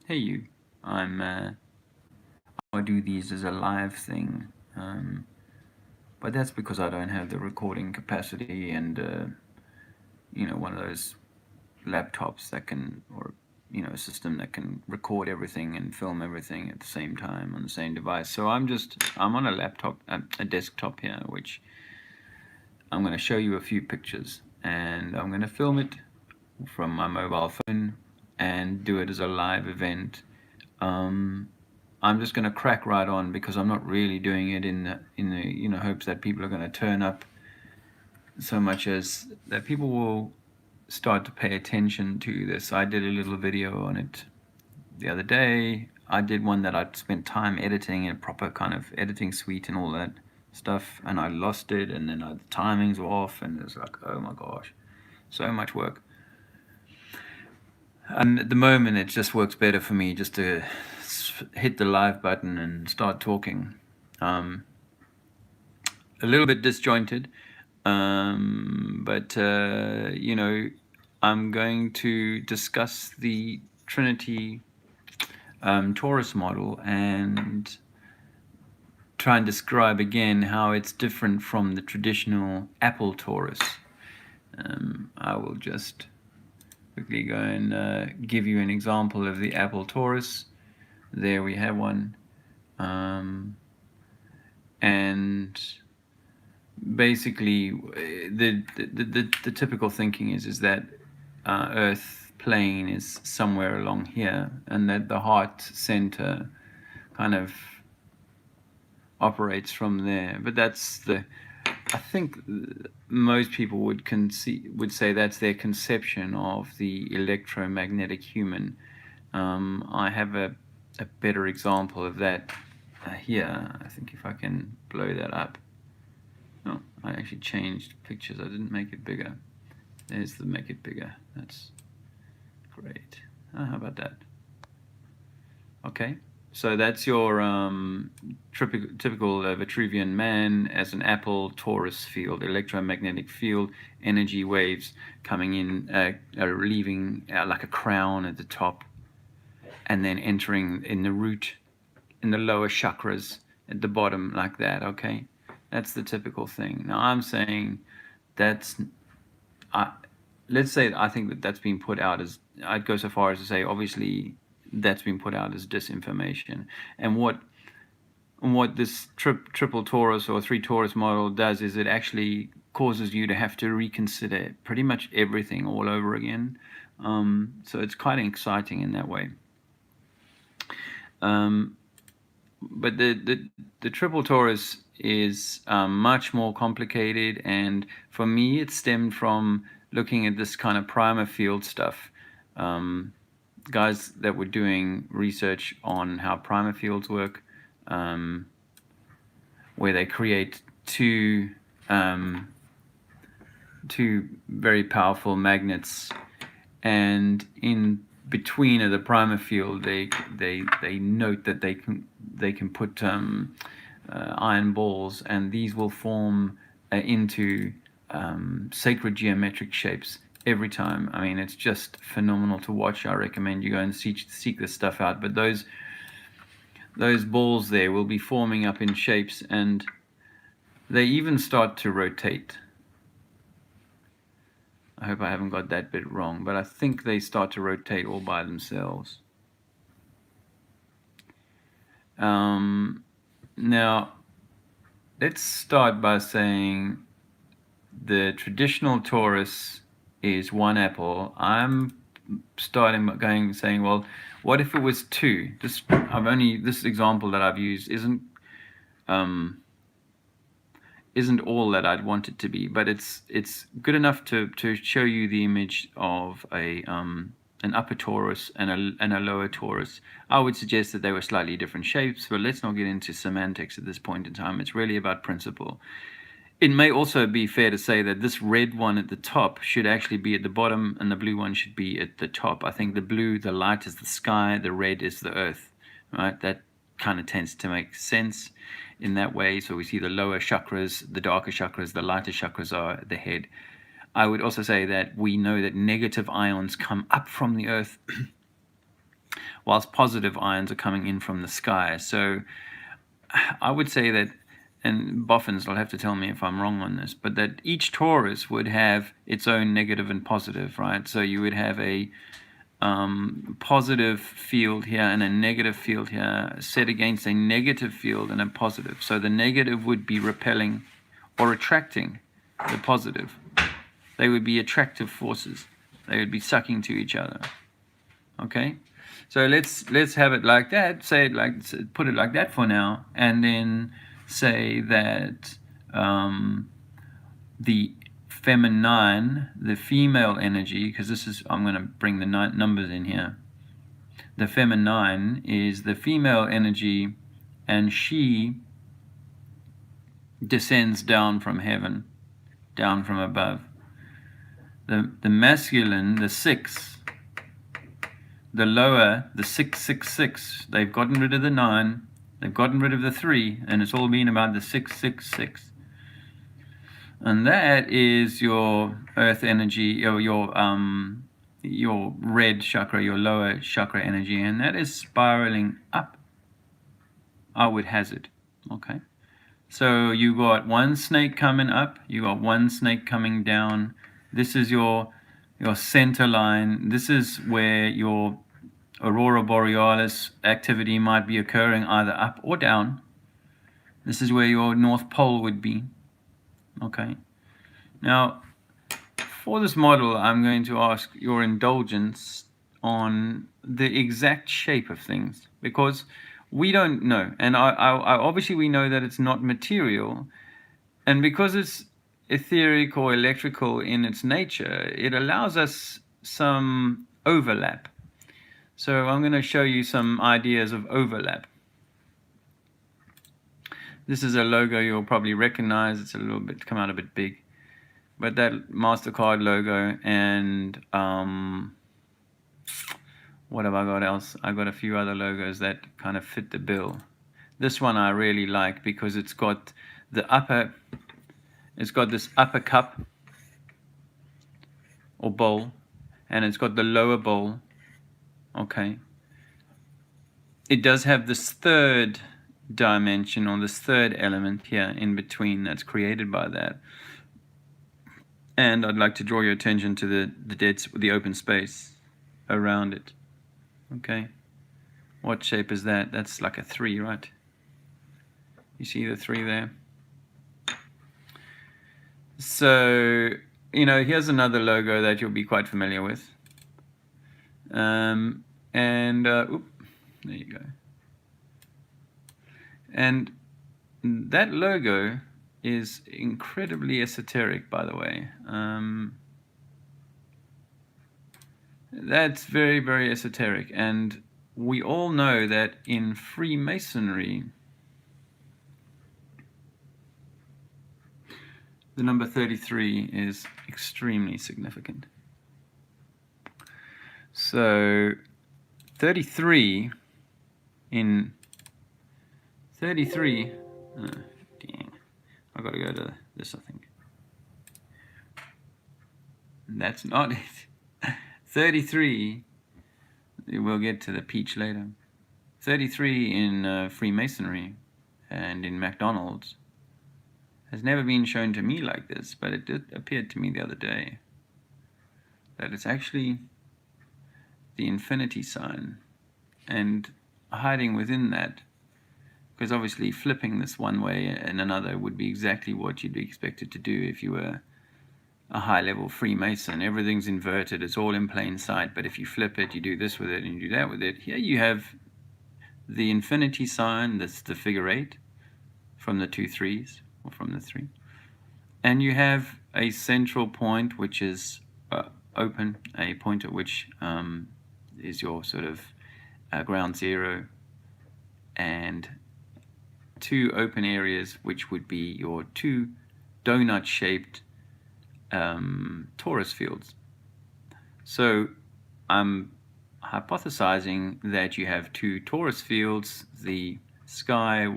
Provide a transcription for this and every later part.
Hey you, I do these as a live thing, but that's because I don't have the recording capacity and one of those laptops that can, or a system that can record everything and film everything at the same time on the same device. So I'm on a laptop, a desktop here, which I'm going to show you a few pictures, and I'm going to film it from my mobile phone and do it as a live event. I'm just going to crack right on because I'm not really doing it in the hopes that people are going to turn up, so much as that people will start to pay attention to this. I did a little video on it the other day. I did one that I'd spent time editing in a proper kind of editing suite and all that stuff, and I lost it, and then the timings were off, and it was like, oh my gosh, so much work. And at the moment, it just works better for me just to hit the live button and start talking. A little bit disjointed, but I'm going to discuss the Trinity Torus model and try and describe again how it's different from the traditional Apple Torus. I will just quickly go and give you an example of the Apple Torus. There we have one, and basically the typical thinking is that Earth plane is somewhere along here, and that the heart center kind of operates from there. But I think most people would say that's their conception of the electromagnetic human. I have a better example of that here. I think if I can blow that up. Oh, I actually changed pictures. I didn't make it bigger. There's the make it bigger. That's great. How about that? Okay. So that's your typical Vitruvian man as an Apple Torus field, electromagnetic field, energy waves coming in, leaving like a crown at the top, and then entering in the root, in the lower chakras at the bottom, like that. Okay, that's the typical thing. Now I'm saying let's say I think that's been put out as, I'd go so far as to say, obviously that's been put out as disinformation. And what this triple torus or three torus model does is it actually causes you to have to reconsider pretty much everything all over again. So it's quite exciting in that way. But the triple torus is much more complicated, and for me it stemmed from looking at this kind of primer field stuff. Guys that were doing research on how primer fields work, where they create two very powerful magnets, and in between of the primer field they note that they can put iron balls, and these will form into sacred geometric shapes every time. I mean, it's just phenomenal to watch. I recommend you go and seek this stuff out. But those balls there will be forming up in shapes, and they even start to rotate. I hope I haven't got that bit wrong, but I think they start to rotate all by themselves. Now, let's start by saying the traditional torus is one apple. I'm starting by saying, well, what if it was two? This example that I've used isn't all that I'd want it to be, but it's good enough to show you the image of an upper torus and a lower torus. I would suggest that they were slightly different shapes, but let's not get into semantics at this point in time. It's really about principle. It may also be fair to say that this red one at the top should actually be at the bottom, and the blue one should be at the top. I think the blue, the light, is the sky, the red is the earth, right? That kind of tends to make sense in that way. So we see the lower chakras, the darker chakras, the lighter chakras are the head. I would also say that we know that negative ions come up from the earth, whilst positive ions are coming in from the sky. So I would say that, and boffins will have to tell me if I'm wrong on this, but that each torus would have its own negative and positive, right? So you would have a positive field here and a negative field here set against a negative field and a positive. So the negative would be repelling or attracting the positive. They would be attractive forces. They would be sucking to each other. Okay, so let's have it like that. Say it like, put it like that for now, and then say that the feminine, the female energy, because this is, I'm going to bring the numbers in here. The feminine is the female energy, and she descends down from heaven, down from above. The masculine, the 6, the lower, the 666, they've gotten rid of the 9, they've gotten rid of the 3, and it's all been about the 666. And that is your earth energy, or your red chakra, your lower chakra energy, and that is spiraling up, I would hazard. Okay, so you got one snake coming up, you got one snake coming down. This is your center line. This is where your aurora borealis activity might be occurring, either up or down. This is where your North Pole would be. Okay. Now, for this model, I'm going to ask your indulgence on the exact shape of things, because we don't know. And I obviously we know that it's not material, and because it's etheric or electrical in its nature, it allows us some overlap. So I'm going to show you some ideas of overlap. This is a logo you'll probably recognize. It's a little bit come out a bit big, but that MasterCard logo, and what have I got else? I got a few other logos that kind of fit the bill. This one I really like because it's got the upper, it's got this upper cup or bowl, and it's got the lower bowl. Okay. It does have this third dimension, or this third element here in between, that's created by that. And I'd like to draw your attention to the open space around it. Okay. What shape is that? That's like a 3, right? You see the 3 there? So, you know, here's another logo that you'll be quite familiar with. Oop, there you go. And that logo is incredibly esoteric, by the way. That's very, very esoteric. And we all know that in Freemasonry, the number 33 is extremely significant. So 33 in 33, dang, I've got to go to this, I think. That's not it. 33, we'll get to the peach later. 33 in Freemasonry and in McDonald's has never been shown to me like this, but it did appear to me the other day that it's actually the infinity sign, and hiding within that, because obviously flipping this one way and another would be exactly what you'd be expected to do if you were a high-level Freemason. Everything's inverted, it's all in plain sight, but if you flip it, you do this with it and you do that with it. Here you have the infinity sign, that's the figure 8 from the 2 3s, or from the 3, and you have a central point which is open, a point at which is your sort of ground zero, and 2 open areas which would be your 2 donut-shaped torus fields. So I'm hypothesizing that you have 2 torus fields, the sky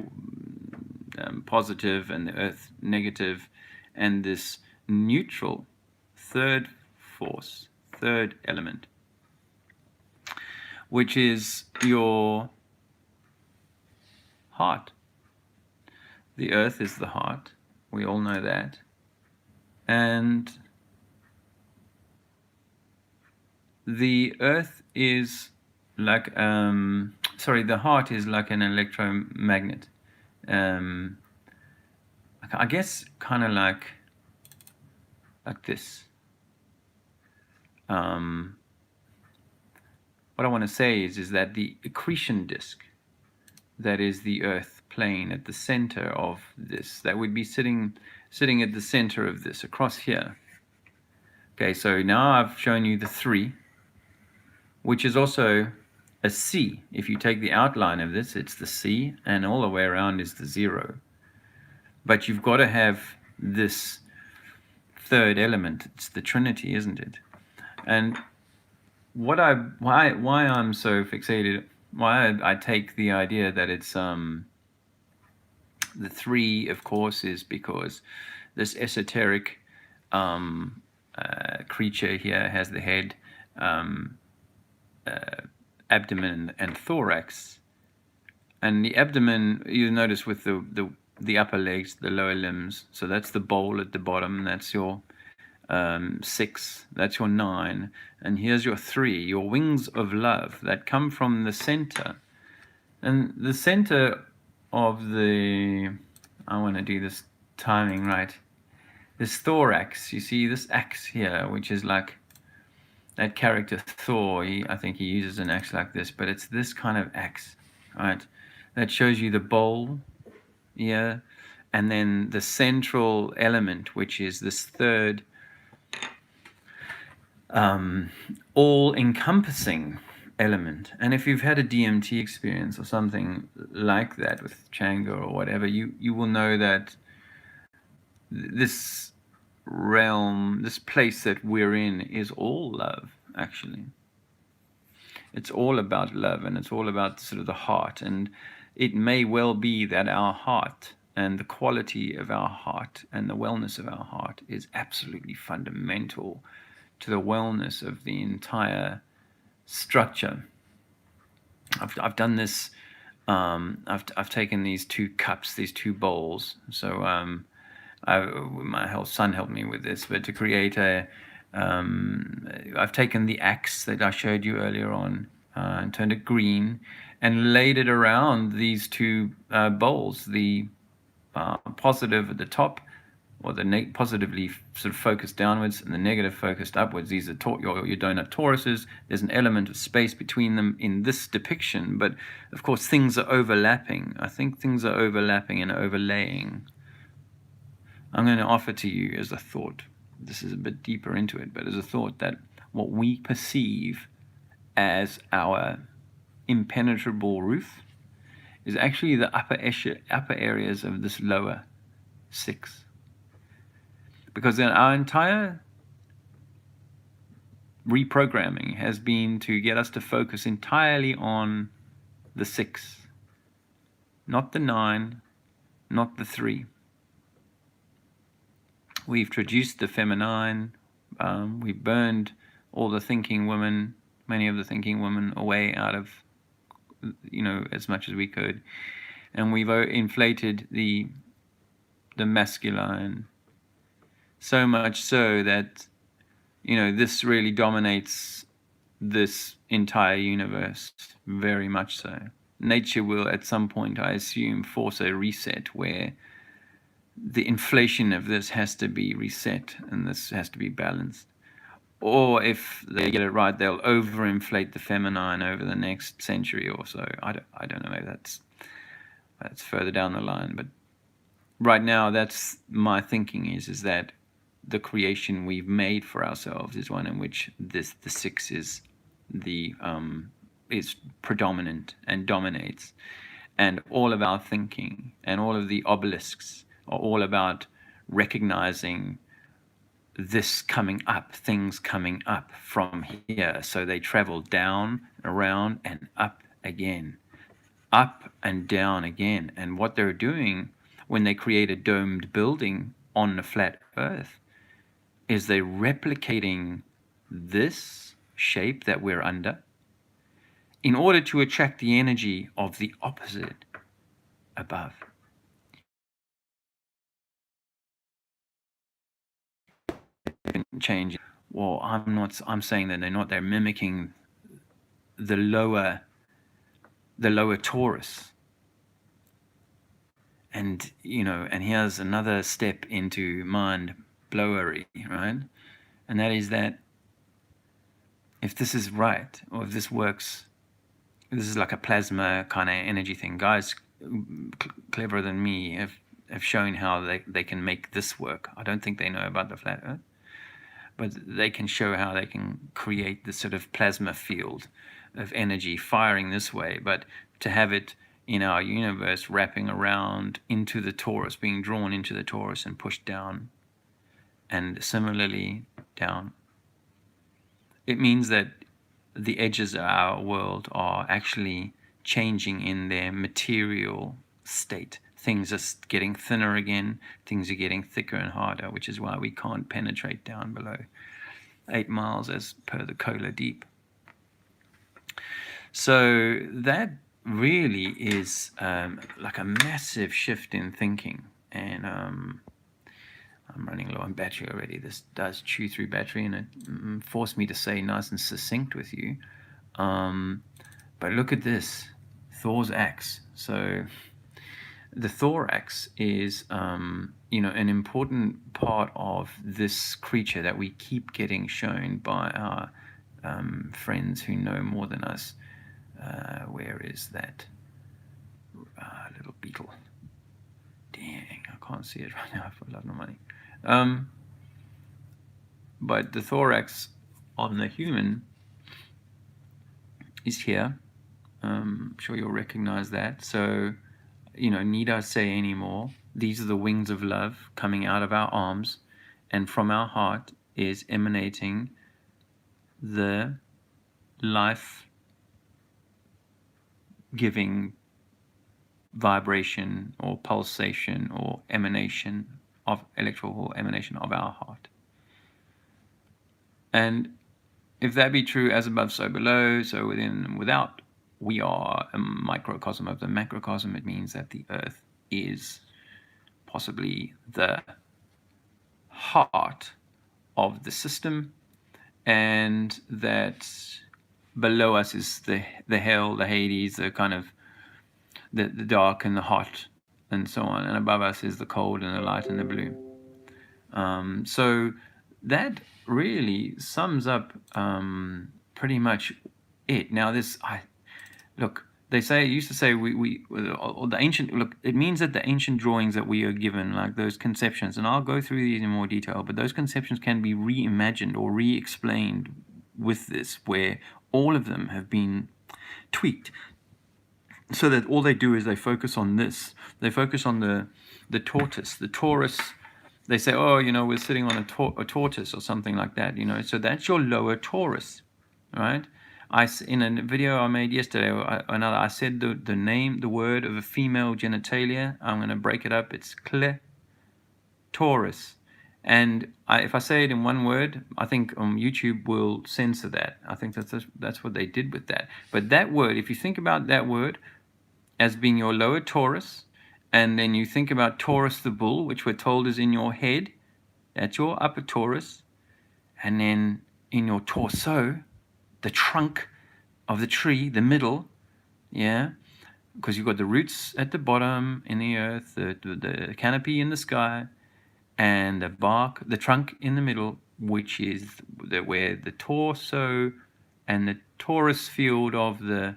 positive and the earth negative, and this neutral third force, third element. which is your heart. The earth is the heart. We all know that. And the earth is like, the heart is like an electromagnet. I guess kind of like this. What I want to say is that the accretion disk, that is the earth plane at the center of this, that would be sitting at the center of this, across here. Okay, so now I've shown you the 3, which is also a C. If you take the outline of this, it's the C, and all the way around is the 0. But you've got to have this third element. It's the Trinity, isn't it? And why I'm so fixated, why I take the idea that it's the 3, of course, is because this esoteric creature here has the head, abdomen, and thorax. And the abdomen, you notice with the upper legs, the lower limbs. So that's the bowl at the bottom. That's your 6. That's your 9. And here's your 3, your wings of love that come from the center. And the center of the, I want to do this timing right, this thorax, you see this axe here, which is like that character Thor. I think he uses an axe like this, but it's this kind of axe, right? That shows you the bowl here, and then the central element, which is this third all-encompassing element. And if you've had a DMT experience or something like that with Changa or whatever, you will know that this realm, this place that we're in, is all love, actually. It's all about love, and it's all about sort of the heart. And it may well be that our heart and the quality of our heart and the wellness of our heart is absolutely fundamental to the wellness of the entire structure. I've done this. I've taken these 2 cups, these 2 bowls. So my son helped me with this, but to create I've taken the axe that I showed you earlier on and turned it green and laid it around these 2 bowls. The positive at the top, or the positively sort of focused downwards, and the negative focused upwards. These are your donut toruses. There's an element of space between them in this depiction, but of course things are overlapping. I think things are overlapping and overlaying. I'm going to offer to you as a thought, this is a bit deeper into it, but as a thought, that what we perceive as our impenetrable roof is actually the upper areas of this lower 6. Because then our entire reprogramming has been to get us to focus entirely on the 6, not the 9, not the 3. We've traduced the feminine. We burned all the thinking women, many of the thinking women, away out of, as much as we could, and we've inflated the masculine. So much so that, this really dominates this entire universe, very much so. Nature will, at some point, I assume, force a reset where the inflation of this has to be reset and this has to be balanced. Or if they get it right, they'll overinflate the feminine over the next century or so. I don't know, maybe that's further down the line. But right now, that's my thinking is that the creation we've made for ourselves is one in which the 6 is is predominant and dominates, and all of our thinking and all of the obelisks are all about recognizing this coming up, things coming up from here. So they travel down, around, and up again, up and down again. And what they're doing when they create a domed building on the flat earth is they're replicating this shape that we're under in order to attract the energy of the opposite above. Change. Well, I'm saying that they're not. They're mimicking the lower Torus. And and here's another step into mind blowery, right? And that is that if this is right, or if this works, this is like a plasma kind of energy thing. Guys cleverer than me have shown how they can make this work. I don't think they know about the flat earth, but they can show how they can create this sort of plasma field of energy firing this way, but to have it in our universe wrapping around into the torus, being drawn into the torus and pushed down, and similarly down. It means that the edges of our world are actually changing in their material state. Things are getting thinner again, things are getting thicker and harder, which is why we can't penetrate down below 8 miles as per the Kola Deep. So that really is like a massive shift in thinking. And I'm running low on battery already. This does chew through battery, and it forced me to say nice and succinct with you. But look at this, Thor's axe. So the Thor axe is, an important part of this creature that we keep getting shown by our friends who know more than us. Where is that little beetle? Dang, I can't see it right now for love nor money. But the thorax on the human is here. I'm sure you'll recognize that. So, need I say any more? These are the wings of love coming out of our arms, and from our heart is emanating the life-giving vibration or pulsation or emanation of electrical emanation of our heart. And if that be true, as above, so below, so within and without, we are a microcosm of the macrocosm. It means that the earth is possibly the heart of the system, and that below us is the hell, the Hades, the kind of the dark and the hot and so on, and above us is the cold and the light and the blue. So that really sums up pretty much it. Now look, they used to say the ancient, look, it means that the ancient drawings that we are given, like those conceptions, and I'll go through these in more detail, but those conceptions can be reimagined or re-explained with this, where all of them have been tweaked, so that all they do is they focus on this. They focus on the tortoise, the Torus. They say, we're sitting on a tortoise or something like that, So that's your lower Torus, right? In a video I made yesterday, I said the word of a female genitalia. I'm going to break it up. It's clitoris. And if I say it in one word, I think YouTube will censor that. I think that's what they did with that. But that word, if you think about that word as being your lower Torus, and then you think about Taurus the bull, which we're told is in your head, that's your upper Torus, and then in your torso, the trunk of the tree, the middle, because you've got the roots at the bottom in the earth, the canopy in the sky, and the bark, the trunk in the middle, which is where the torso and the torus field of the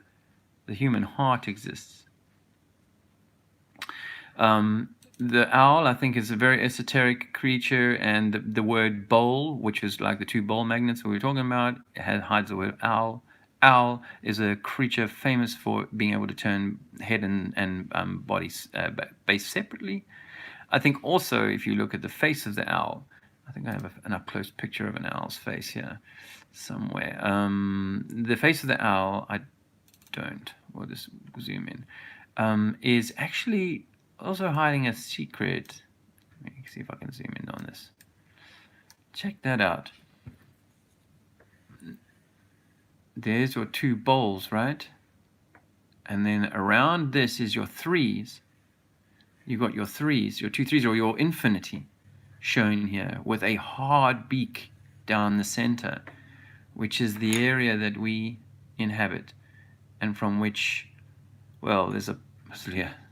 human heart exists. The owl, I think, is a very esoteric creature, and the word bowl, which is like the two bowl magnets we were talking about, hides the word owl. Owl is a creature famous for being able to turn head and body base separately. I think also, if you look at the face of the owl, I think I have an up-close picture of an owl's face here somewhere. The face of the owl, I don't, we'll just zoom in, is actually also hiding a secret. Let me see if I can zoom in on this. Check that out. There's your two bowls, right? and then around this is your threes. You've got your threes, your 2 threes, or your infinity shown here with a hard beak down the center, which is the area that we inhabit, and from which, well, there's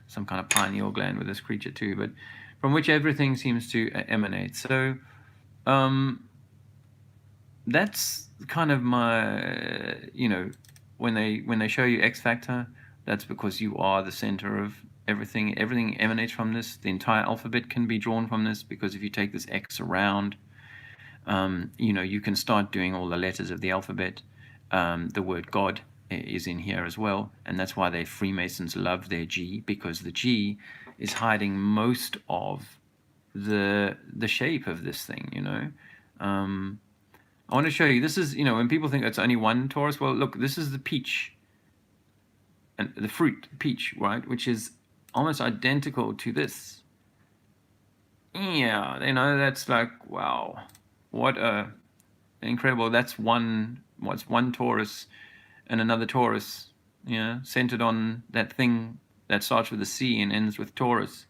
some kind of pineal gland with this creature too, but from which everything seems to emanate. So that's kind of my, when they show you X Factor, that's because you are the center of everything. Everything emanates from this. The entire alphabet can be drawn from this, because if you take this X around, you can start doing all the letters of the alphabet. The word God is in here as well, and that's why they Freemasons love their G, because the G is hiding most of the shape of this thing. I want to show you, this is, when people think it's only one Torus, well, look, this is the peach, and the fruit peach, right, which is almost identical to this. Yeah, that's like, wow, what a incredible, that's one Torus and another Torus, centered on that thing that starts with a C and ends with Torus.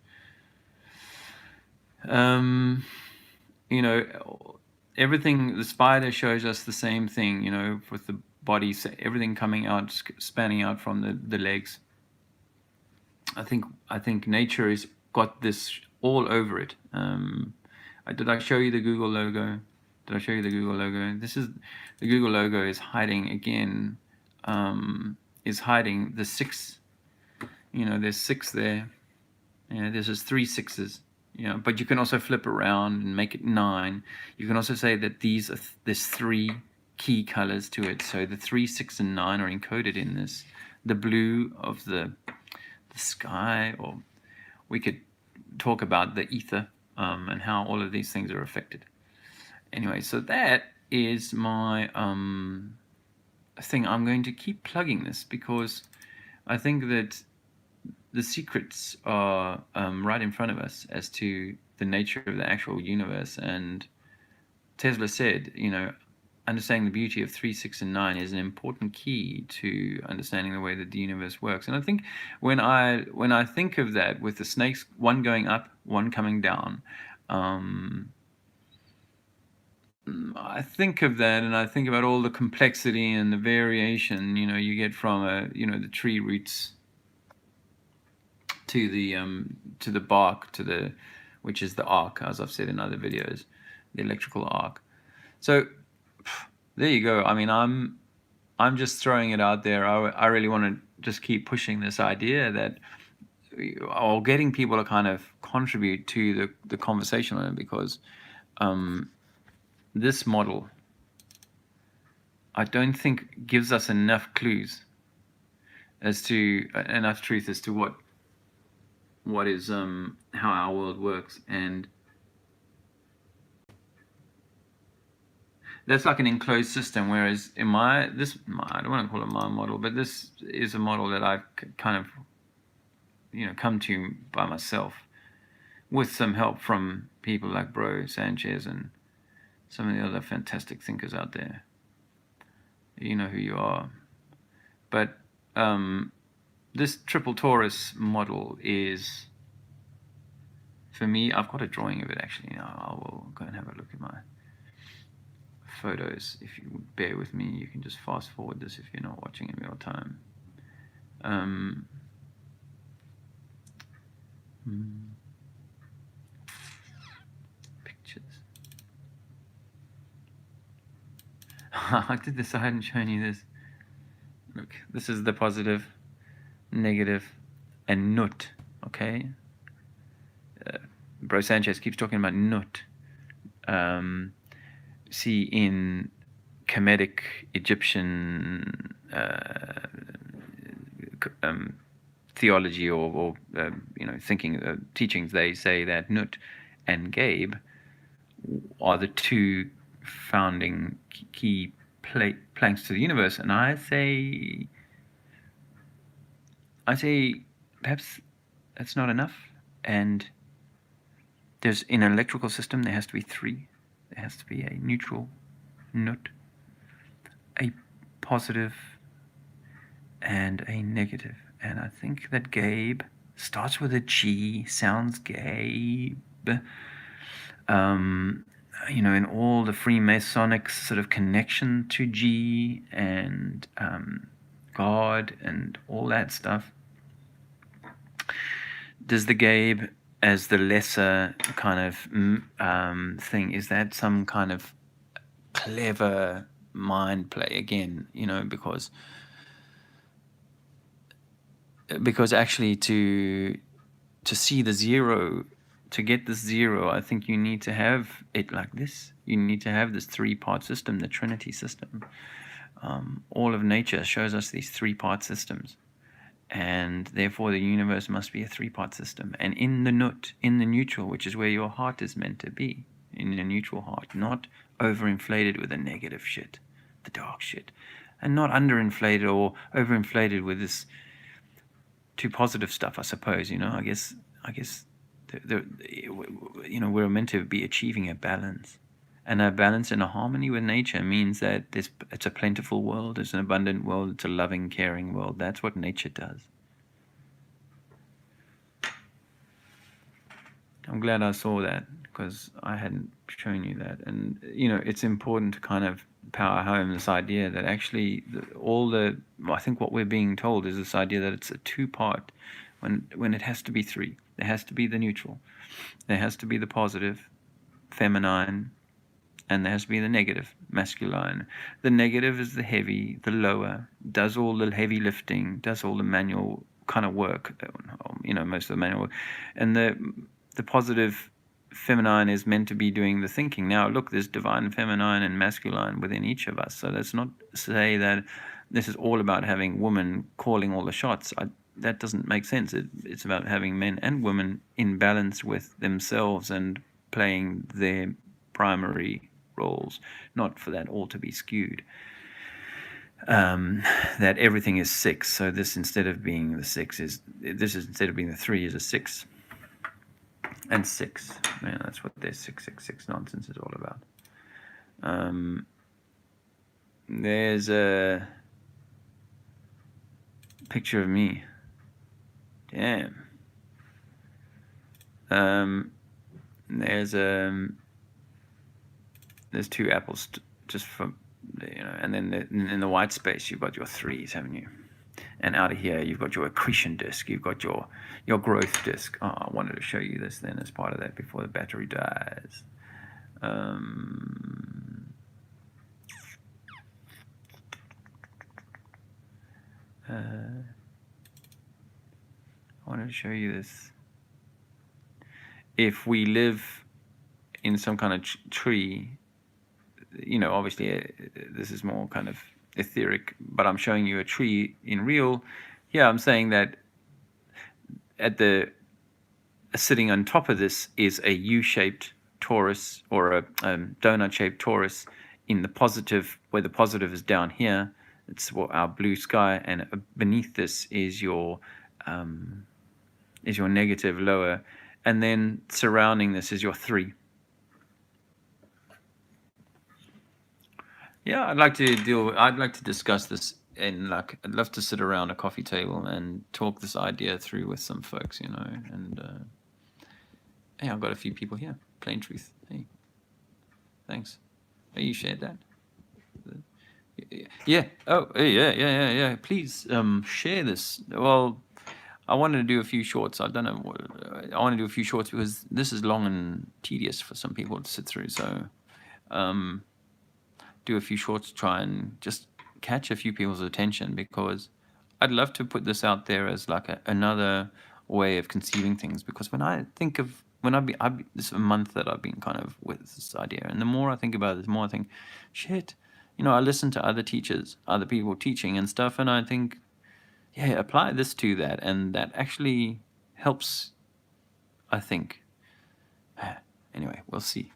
Everything, the spider shows us the same thing, with the body, everything coming out, spanning out from the legs. I think nature has got this all over it. Did I show you the Google logo? Did I show you the Google logo? This is the Google logo is hiding again. Is hiding the 6. There's 6 there. There's just 3 6s. But you can also flip around and make it 9. You can also say that there's 3 key colors to it. So the 3, 6, and 9 are encoded in this. The blue of the sky, or we could talk about the ether, and how all of these things are affected. Anyway, so that is my thing. I'm going to keep plugging this, because I think that the secrets are right in front of us as to the nature of the actual universe. And Tesla said, understanding the beauty of 3, 6, and 9 is an important key to understanding the way that the universe works. And I think when I think of that, with the snakes, one going up, one coming down, I think of that, and I think about all the complexity and the variation, you get from the tree roots to the bark, which is the arc, as I've said in other videos, the electrical arc. So there you go. I mean, I'm just throwing it out there. I really want to just keep pushing this idea that, or getting people to kind of contribute to the conversation on it, because this model, I don't think, gives us enough clues enough truth as to what is how our world works. And that's like an enclosed system, whereas in I don't want to call it my model, but this is a model that I've kind of come to by myself, with some help from people like Bro Sanchez and some of the other fantastic thinkers out there. You know who you are. But this triple Torus model is, for me, I've got a drawing of it actually. I will go and have a look at my photos. If you would bear with me, you can just fast forward this if you're not watching in real time. Pictures. I did this, I hadn't shown you this. Look, this is the positive, negative, and nut, okay? Bro Sanchez keeps talking about nut. See, in Kemetic Egyptian theology or teachings, they say that Nut and Gabe are the 2 founding key planks to the universe, and I say perhaps that's not enough. And in an electrical system, there has to be 3. There has to be a neutral Nut, a positive and a negative. And I think that Gabe starts with a G, sounds Gabe. In all the Freemasonic sort of connection to G and God and all that stuff. Does the Gabe as the lesser kind of thing, is that some kind of clever mind play again? Because actually to see the zero, to get this zero, I think you need to have it like this. You need to have this three-part system, the Trinity system. All of nature shows us these three-part systems, and therefore the universe must be a three-part system. And in the neutral, which is where your heart is meant to be, in a neutral heart, not overinflated with the negative shit, the dark shit, and not underinflated or overinflated with this too positive stuff, I suppose. I guess we're meant to be achieving a balance, and a balance and a harmony with nature means that it's a plentiful world, it's an abundant world, it's a loving, caring world. That's what nature does. I'm glad I saw that, because I hadn't shown you that. And it's important to kind of power home this idea that actually I think what we're being told is this idea that it's a two-part, when it has to be three. There has to be the neutral, there has to be the positive, feminine, and there has to be the negative, masculine. The negative is the heavy, the lower, does all the heavy lifting, does all the manual kind of work, most of the manual work. And the positive, feminine, is meant to be doing the thinking. Now, look, there's divine feminine and masculine within each of us. So let's not say that this is all about having women calling all the shots. That doesn't make sense. It's about having men and women in balance with themselves and playing their primary roles, not for that all to be skewed. That everything is six. So this, instead of being the six, instead of being the three, is a six. And six. That's what this 666 nonsense is all about. There's a picture of me. Damn. There's two apples just for, and then in the white space you've got your threes, haven't you? And out of here you've got your accretion disk, you've got your growth disk. I wanted to show you this then as part of that before the battery dies. I wanted to show you this. If we live in some kind of tree, obviously this is more kind of etheric, but I'm showing you a tree in real. Yeah, I'm saying that sitting on top of this is a U-shaped torus, or a donut-shaped torus in the positive, where the positive is down here. It's our blue sky, and beneath this is your negative lower, and then surrounding this is your three. Yeah, I'd like to discuss this, and I'd love to sit around a coffee table and talk this idea through with some folks, and hey, I've got a few people here. Plain truth. Hey, thanks. Hey, you shared that? Yeah. Oh, yeah. Please share this. Well, I wanted to do a few shorts. I don't know. I want to do a few shorts because this is long and tedious for some people to sit through. So, do a few shorts to try and just catch a few people's attention, because I'd love to put this out there as like another way of conceiving things. Because when I think of this is a month that I've been kind of with this idea, and the more I think about it, the more I think, shit. I listen to other teachers, other people teaching and stuff, and I think, yeah, apply this to that, and that actually helps, I think. Anyway, we'll see.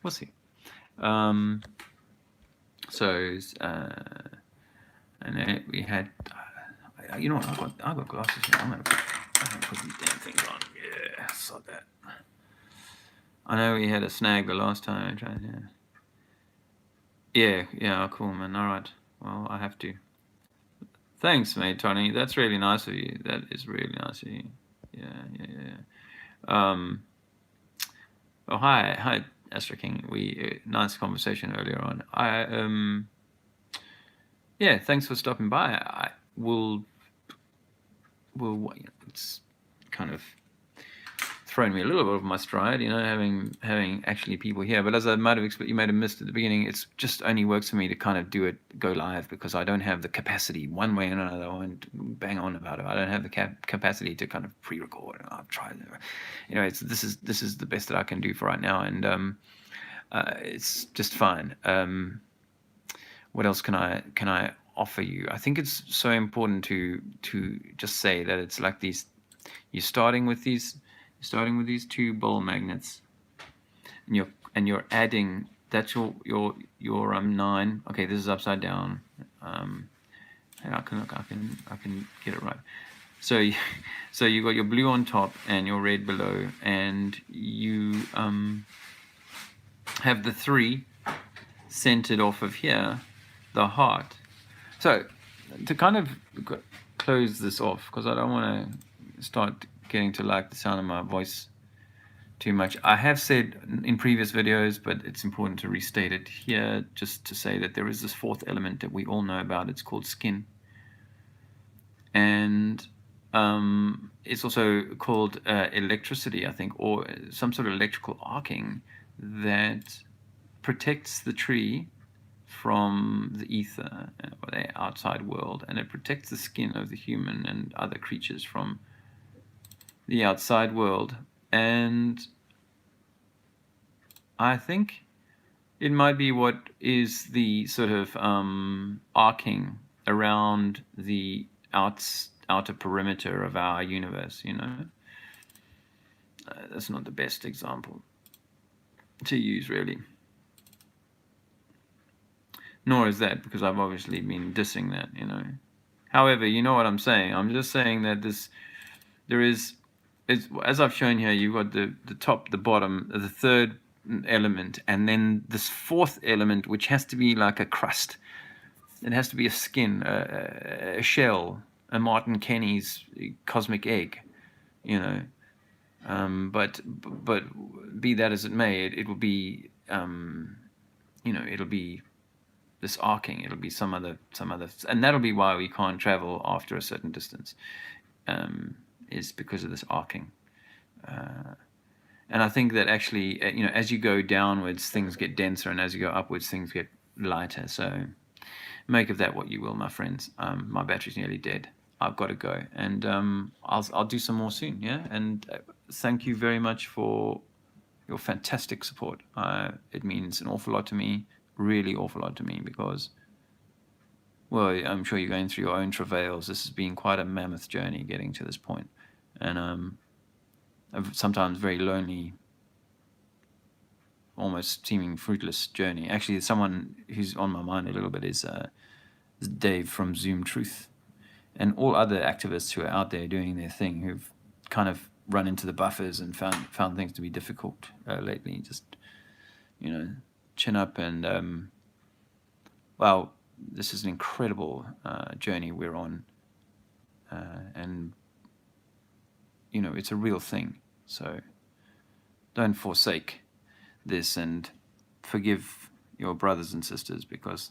So, and then we had, you know what? I've got glasses here. I'm gonna put these damn things on. Yeah, saw that. I know we had a snag the last time I tried. Yeah, cool, man. All right. Well, I have to. Thanks, mate, Tony. That's really nice of you. That is really nice of you. Yeah. Oh, hi, Astra King. We nice conversation earlier on. Yeah, thanks for stopping by. I will. It's kind of thrown me a little bit off my stride, having actually people here. But as I might have you might have missed at the beginning, it's just only works for me to kind of go live, because I don't have the capacity one way or another. I won't bang on about it. I don't have the capacity to kind of pre-record. And I've tried. This is the best that I can do for right now, and it's just fine. What else can I offer you? I think it's so important to just say that it's like these. You're starting with these 2 ball magnets, and you're adding. That's your 9. Okay, this is upside down. And I can get it right. So you got your blue on top and your red below, and you have the 3 centered off of here, the heart. So to kind of close this off, because I don't want to start getting to like the sound of my voice too much. I have said in previous videos, but it's important to restate it here, just to say that there is this 4th element that we all know about. It's called skin, and it's also called electricity, I think, or some sort of electrical arcing that protects the tree from the ether or the outside world, and it protects the skin of the human and other creatures from the outside world. And I think it might be what is the sort of arcing around the outer perimeter of our universe. That's not the best example to use, really. Nor is that, because I've obviously been dissing that, However, you know what I'm saying. I'm just saying that there is, as I've shown here, you've got the top, the bottom, the 3rd element, and then this 4th element, which has to be like a crust. It has to be a skin, a shell, a Martin Kenny's cosmic egg, But be that as it may, it will be, it'll be this arcing. It'll be some other, and that'll be why we can't travel after a certain distance, is because of this arcing. And I think that actually, as you go downwards, things get denser, and as you go upwards, things get lighter. So make of that what you will, my friends. My battery's nearly dead. I've got to go, and I'll do some more soon. Yeah, and thank you very much for your fantastic support. It means an awful lot to me, really awful lot to me, because, well, I'm sure you're going through your own travails. This has been quite a mammoth journey getting to this point, and a sometimes very lonely, almost seeming fruitless journey. Actually, someone who's on my mind a little bit is Dave from Zoom Truth, and all other activists who are out there doing their thing, who've kind of run into the buffers and found things to be difficult lately. Just, chin up, and well, this is an incredible journey we're on, and it's a real thing. So don't forsake this, and forgive your brothers and sisters, because